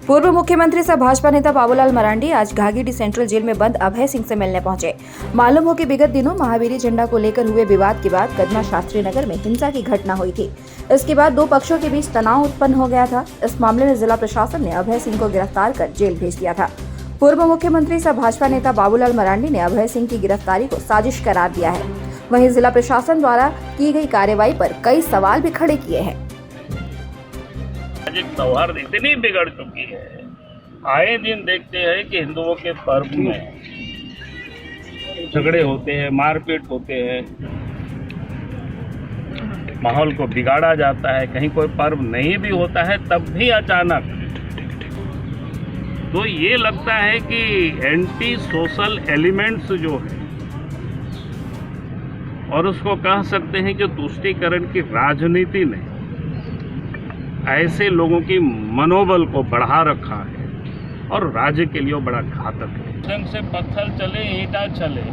पूर्व मुख्यमंत्री सह भाजपा नेता बाबूलाल मरांडी आज घाघीडीह सेंट्रल जेल में बंद अभय सिंह से मिलने पहुंचे। मालूम हो कि विगत दिनों महावीरी झंडा को लेकर हुए विवाद के बाद कदमा शास्त्री नगर में हिंसा की घटना हुई थी। इसके बाद दो पक्षों के बीच तनाव उत्पन्न हो गया था। इस मामले में जिला प्रशासन ने अभय सिंह को गिरफ्तार कर जेल भेज दिया था। पूर्व मुख्यमंत्री सह भाजपा नेता बाबूलाल मरांडी ने अभय सिंह की गिरफ्तारी को साजिश करार दिया है। वहीं जिला प्रशासन द्वारा की गई कार्रवाई पर कई सवाल भी खड़े किए हैं। सौहार्द इतनी बिगड़ चुकी है, आए दिन देखते हैं कि हिंदुओं के पर्व में झगड़े होते हैं, मारपीट होते हैं, माहौल को बिगाड़ा जाता है। कहीं कोई पर्व नहीं भी होता है तब भी अचानक तो ये लगता है कि एंटी सोशल एलिमेंट्स जो है, और उसको कह सकते हैं कि तुष्टीकरण की राजनीति ने ऐसे लोगों की मनोबल को बढ़ा रखा है और राज्य के लिए बड़ा घातक है। ढंग से पत्थर चले, ईंटा चले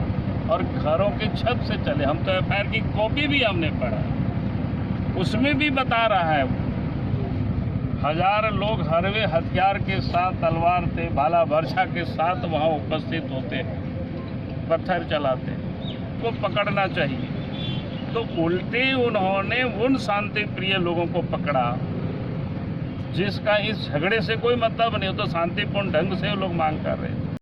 और घरों के छत से चले। हम तो एफआईआर की कॉपी भी हमने पढ़ा, उसमें भी बता रहा है हजार लोग हरवे हथियार के साथ, तलवार से, भाला वर्षा के साथ वहाँ उपस्थित होते हैं, पत्थर चलाते हैं। को पकड़ना चाहिए तो उल्टे उन्होंने उन शांति प्रिय लोगों को पकड़ा जिसका इस झगड़े से कोई मतलब नहीं हो, तो शांतिपूर्ण ढंग से लोग मांग कर रहे हैं।